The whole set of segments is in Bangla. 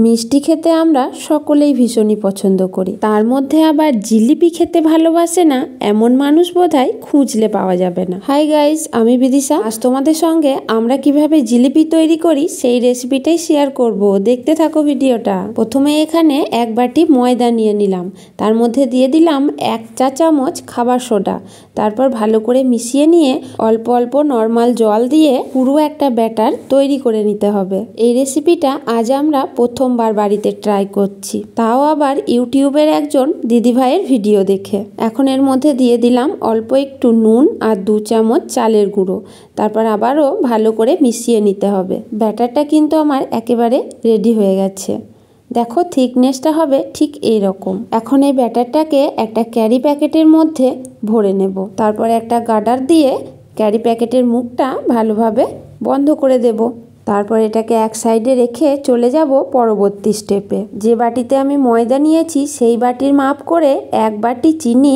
মিষ্টি খেতে আমরা সকলেই ভীষণই পছন্দ করি, তার মধ্যে আবার জিলিপি খেতে ভালোবাসে না এমন মানুষ বোধহয় খুঁজলে পাওয়া যাবে না। হাই গাইস, আমি বিদিশা। আজ তোমাদের সঙ্গে আমরা কিভাবে জিলিপি তৈরি করি সেই রেসিপিটাই শেয়ার করব, দেখতে থাকো ভিডিওটা। প্রথমে এখানে এক বাটি ময়দা নিয়ে নিলাম, তার মধ্যে দিয়ে দিলাম 1 চা চামচ খাবার সোডা, তারপর ভালো করে মিশিয়ে নিয়ে অল্প অল্প নর্মাল জল দিয়ে পুরো একটা ব্যাটার তৈরি করে নিতে হবে। এই রেসিপিটা আজ আমরা প্রথমবার বাড়িতে ট্রাই করছি, তাও আবার ইউটিউবের একজন দিদিভাইয়ের ভিডিও দেখে। এখন এর মধ্যে দিয়ে দিলাম অল্প একটু নুন আর 2 চামচ চালের গুঁড়ো, তারপর আবারও ভালো করে মিশিয়ে নিতে হবে। ব্যাটারটা কিন্তু আমার একেবারে রেডি হয়ে গেছে। দেখো থিকনেসটা হবে ঠিক এই রকম। এখন এই ব্যাটারটাকে একটা ক্যারি প্যাকেটের মধ্যে ভরে নেব, তারপর একটা গার্ডার দিয়ে ক্যারি প্যাকেটের মুখটা ভালোভাবে বন্ধ করে দেব। তারপর এটাকে এক সাইডে রেখে চলে যাব পরবর্তী স্টেপে। যে বাটিতে আমি ময়দা নিয়েছি সেই বাটির মাপ করে 1 বাটি চিনি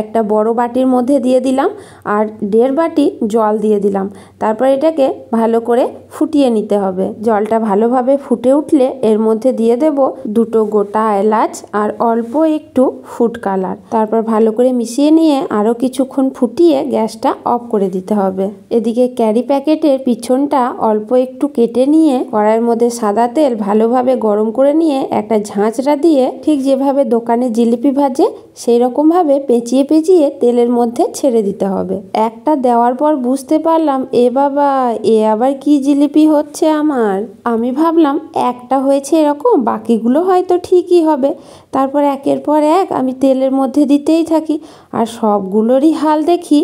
একটা বড় বাটির মধ্যে দিয়ে দিলাম আর 1.5 বাটি জল দিয়ে দিলাম। তারপর এটাকে ভালো করে ফুটিয়ে নিতে হবে। জলটা ভালোভাবে ফুটে উঠলে এর মধ্যে দিয়ে দেব 2টো গোটা এলাচ আর অল্প একটু ফুড কালার। তারপর ভালো করে মিশিয়ে নিয়ে আরও কিছুক্ষণ ফুটিয়ে গ্যাসটা অফ করে দিতে হবে। এদিকে ক্যারি প্যাকেটের পিছনটা অল্প একটু কেটে নিয়ে কড়াইয়ের মধ্যে সাদা তেল ভালোভাবে গরম করে নিয়ে একটা ঝাঁঝরা দিয়ে ঠিক যেভাবে দোকানে জিলিপি ভাজে সেই রকমভাবে পেঁচিয়ে পেঁচিয়ে তেলের মধ্যে ছেড়ে দিতে হবে। একটা দেওয়ার পর বুঝতে পারলাম, এ বাবা, এ আবার কি জিলিপি হচ্ছে আমার। আমি ভাবলাম একটা হয়েছে এরকম, বাকিগুলো হয়তো ঠিকই হবে। তারপর একের পর এক আমি তেলের মধ্যে দিতেই থাকি আর সবগুলোরই হাল দেখি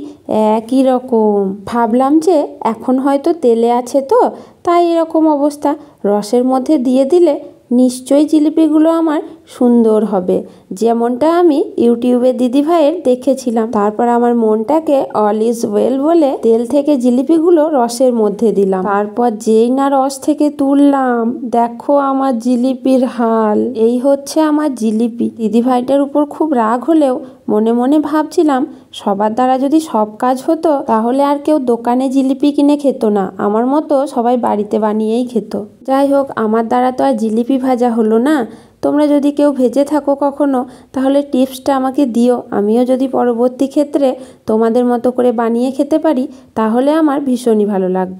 একই রকম। ভাবলাম যে এখন হয়তো তেলে আছে তো তাই এরকম অবস্থা, রসের মধ্যে দিয়ে দিলে নিশ্চয়ই জিলিপিগুলো আমার সুন্দর হবে, যেমনটা আমি ইউটিউবে দিদিভাইয়ের দেখেছিলাম। তারপর আমার মনটাকে অল ইজ ওয়েল বলে তেল থেকে জিলিপিগুলো রসের মধ্যে দিলাম। তারপর যেই না রস থেকে তুললাম, দেখো আমার জিলিপির হাল। এই হচ্ছে আমার জিলিপি। দিদিভাইটার উপর খুব রাগ হলেও মনে মনে ভাবছিলাম সবার দ্বারা যদি সব কাজ হতো তাহলে আর কেউ দোকানে জিলিপি কিনে খেত না, আমার মতো সবাই বাড়িতে বানিয়েই খেত। যাই হোক, আমার দ্বারা তো আর জিলিপি ভাজা হলো না। তোমরা যদি কেউ ভেজে থাকো কখনো তাহলে টিপসটা আমাকে দিও, আমিও যদি পরবর্তী ক্ষেত্রে তোমাদের মতো করে বানিয়ে খেতে পারি তাহলে আমার ভীষণই ভালো লাগবে।